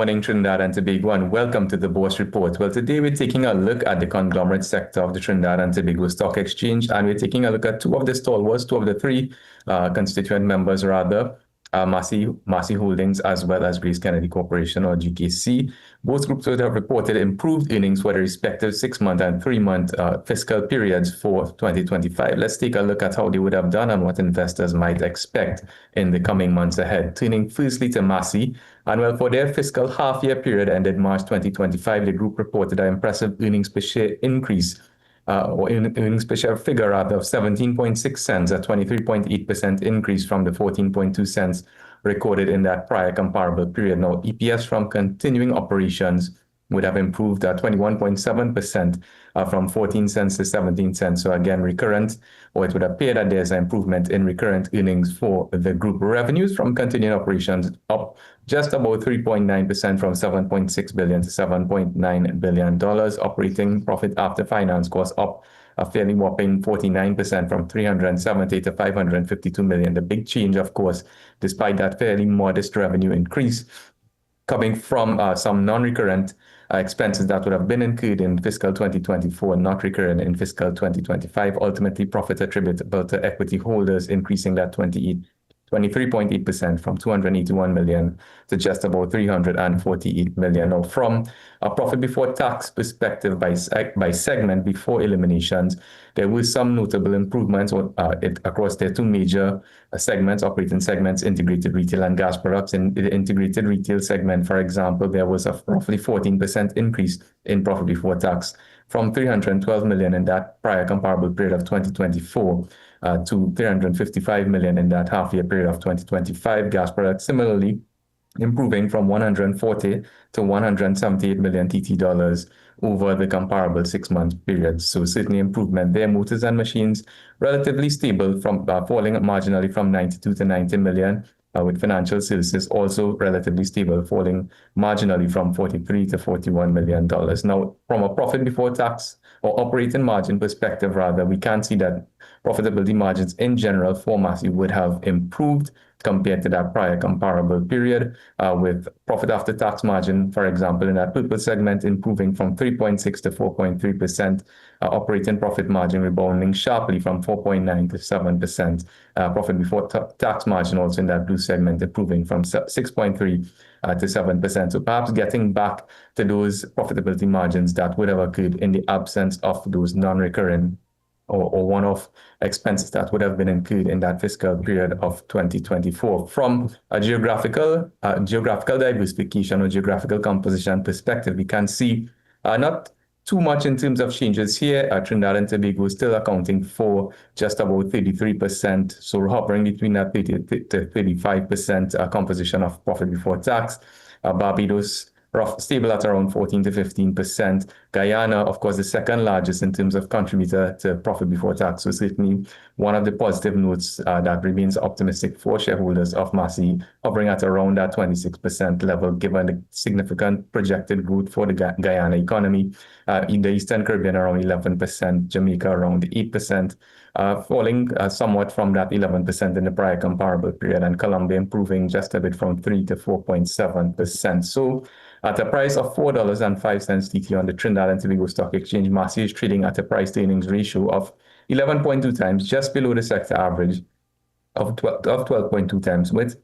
morning, Trinidad and Tobago, and welcome to the Bourse Report. Well, today we're taking a look at the conglomerate sector of the Trinidad and Tobago Stock Exchange, and we're taking a look at two of the three constituent members, rather, Massy Holdings, as well as Grace Kennedy Corporation, or GKC. Both groups would have reported improved earnings for the respective 6-month and 3-month fiscal periods for 2025. Let's take a look at how they would have done and what investors might expect in the coming months ahead. Turning firstly to Massy, and well, for their fiscal half-year period ended March 2025, the group reported an impressive earnings per share increase, or earnings per share figure rather, of 17.6 cents, a 23.8% increase from the 14.2 cents recorded in that prior comparable period. Now, EPS from continuing operations would have improved 21.7% from 14 cents to 17 cents. So again, recurrent, or it would appear that there's an improvement in recurrent earnings for the group. Revenues from continuing operations up just about 3.9% from $7.6 billion to $7.9 billion. Operating profit after finance costs up a fairly whopping 49% from $370 to $552 million. The big change, of course, despite that fairly modest revenue increase, coming from some non-recurrent expenses that would have been incurred in fiscal 2024, not recurring in fiscal 2025. Ultimately, profit attributable to equity holders increasing that 23.8% from $281 million to just about $348 million. Now, from a profit before tax perspective by segment before eliminations, there were some notable improvements across their two major operating segments, integrated retail and gas products. In the integrated retail segment, for example, there was a roughly 14% increase in profit before tax from $312 million in that prior comparable period of 2024 to $355 million in that half-year period of 2025. Gas products similarly improving from $140 to $178 million TT dollars over the comparable 6-month period. So certainly improvement there. Motors and machines relatively stable, from falling marginally from 92 to 90 million. With financial services also relatively stable, falling marginally from $43 to $41 million. Now, from a profit before tax or operating margin perspective, rather, we can see that profitability margins in general for Massy would have improved compared to that prior comparable period, with profit after tax margin, for example, in that purple segment improving from 3.6 to 4.3%, operating profit margin rebounding sharply from 4.9 to 7%, profit before tax margin also in that blue segment improving from 6.3 to 7%. So perhaps getting back to those profitability margins that would have occurred in the absence of those non-recurring or one-off expenses that would have been incurred in that fiscal period of 2024. From a geographical diversification or geographical composition perspective, we can see not too much in terms of changes here. Trinidad and Tobago is still accounting for just about 33%, so hovering between that 30 to 35% composition of profit before tax. Barbados stable at around 14 to 15%. Guyana, of course, the second largest in terms of contributor to profit before tax. So certainly one of the positive notes that remains optimistic for shareholders of Massy, hovering at around that 26% level, given the significant projected growth for the Guyana economy. In the Eastern Caribbean, around 11%, Jamaica around 8%, falling somewhat from that 11% in the prior comparable period, and Colombia improving just a bit from 3 to 4.7%. So at a price of $4.05 TT on the Trinidad and Tobago Stock Exchange, Massy is trading at a price-to-earnings ratio of 11.2 times, just below the sector average of 12.2 times, with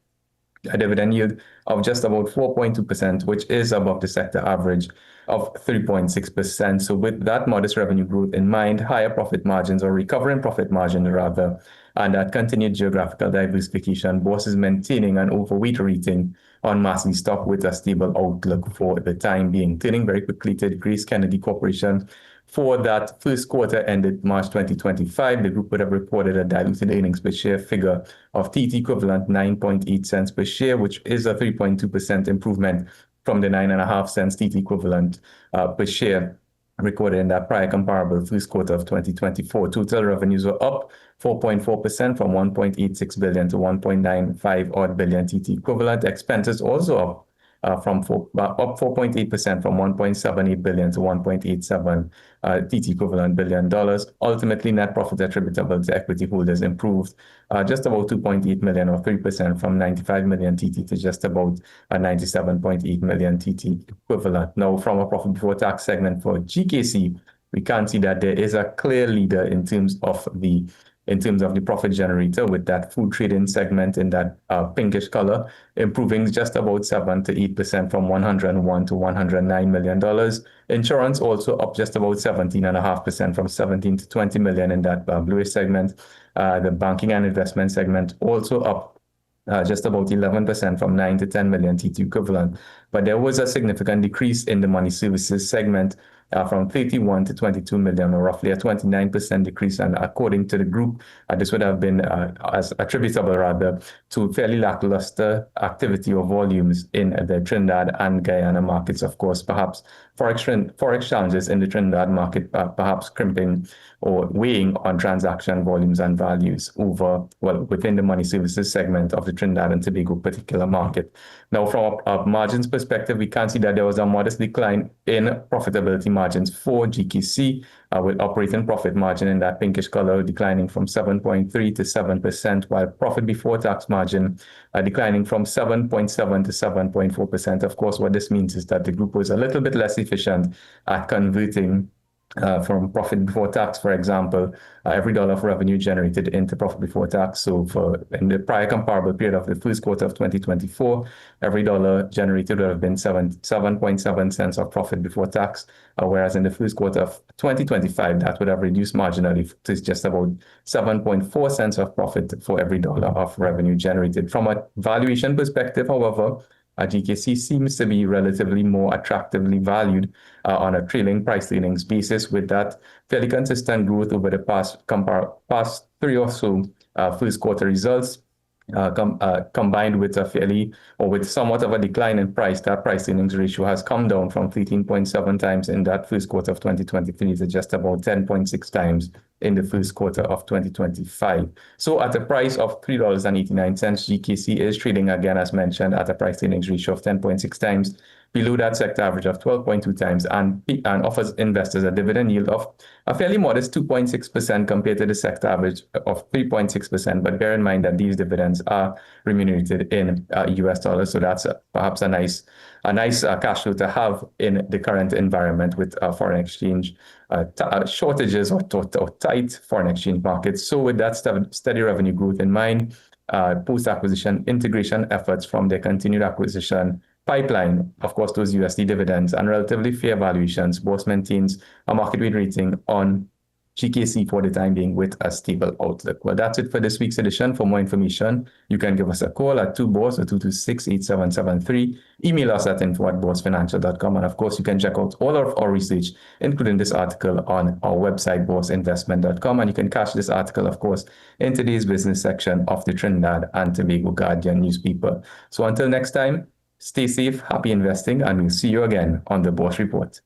a dividend yield of just about 4.2%, which is above the sector average of 3.6%. So with that modest revenue growth in mind, higher profit margins, or recovering profit margin rather, and that continued geographical diversification, Bourse is maintaining an overweight rating on Massy stock with a stable outlook for the time being. Turning very quickly to the Grace Kennedy Corporation, for that first quarter ended March 2025, the group would have reported a diluted earnings per share figure of TT equivalent 9.8 cents per share, which is a 3.2% improvement from the 9.5 cents TT equivalent per share recorded in that prior comparable first quarter of 2024. Total revenues were up 4.4% from $1.86 billion to $1.95 billion TT equivalent. Expenses also up up 4.8% from 1.78 billion to 1.87 TT equivalent $billion. Ultimately, net profit attributable to equity holders improved just about 2.8 million or 3% from 95 million TT to just about 97.8 million TT equivalent. Now, from a profit before tax segment for GKC, we can see that there is a clear leader in terms of the profit generator, with that food trading segment in that pinkish color improving just about 7 to 8% from 101 to 109 million dollars. Insurance also up just about 17.5% from 17 to 20 million in that bluish segment. The banking and investment segment also up just about 11% from 9 to 10 million TT equivalent. But there was a significant decrease in the money services segment from 31 to 22 million, or roughly a 29% decrease. And according to the group, this would have been as attributable rather to fairly lackluster activity or volumes in the Trinidad and Guyana markets. Of course, perhaps forex challenges in the Trinidad market perhaps crimping or weighing on transaction volumes and values within the money services segment of the Trinidad and Tobago particular market. Now, from a margins perspective, we can see that there was a modest decline in profitability margins for GKC, with operating profit margin in that pinkish color declining from 7.3 to 7%, while profit before tax margin declining from 7.7 to 7.4%. Of course, what this means is that the group was a little bit less efficient at converting from profit before tax, for example, every dollar of revenue generated into profit before tax. So in the prior comparable period of the first quarter of 2024, every dollar generated would have been 7.7 cents of profit before tax, whereas in the first quarter of 2025, that would have reduced marginally to just about 7.4 cents of profit for every dollar of revenue generated. From a valuation perspective, however, GKC seems to be relatively more attractively valued on a trailing price earnings basis, with that fairly consistent growth over the past three or so first quarter results, combined with with somewhat of a decline in price. That price earnings ratio has come down from 13.7 times in that first quarter of 2023 to just about 10.6 times in the first quarter of 2025. So at a price of $3.89, GKC is trading again, as mentioned, at a price earnings ratio of 10.6 times, below that sector average of 12.2 times, and offers investors a dividend yield of a fairly modest 2.6% compared to the sector average of 3.6%. But bear in mind that these dividends are remunerated in US dollars, so that's perhaps a nice cash flow to have in the current environment with foreign exchange shortages or tight foreign exchange markets. So with that steady revenue growth in mind, post-acquisition integration efforts from their continued acquisition pipeline, of course, those USD dividends and relatively fair valuations, Bourse maintains a market weight rating on GKC for the time being with a stable outlook. Well, that's it for this week's edition. For more information, you can give us a call at 2BORSE or 226-8773. Email us at info@boursefinancial.com. And of course, you can check out all of our research, including this article, on our website, bourseinvestment.com. And you can catch this article, of course, in today's business section of the Trinidad and Tobago Guardian newspaper. So until next time, stay safe, happy investing, and we'll see you again on the Bourse Report.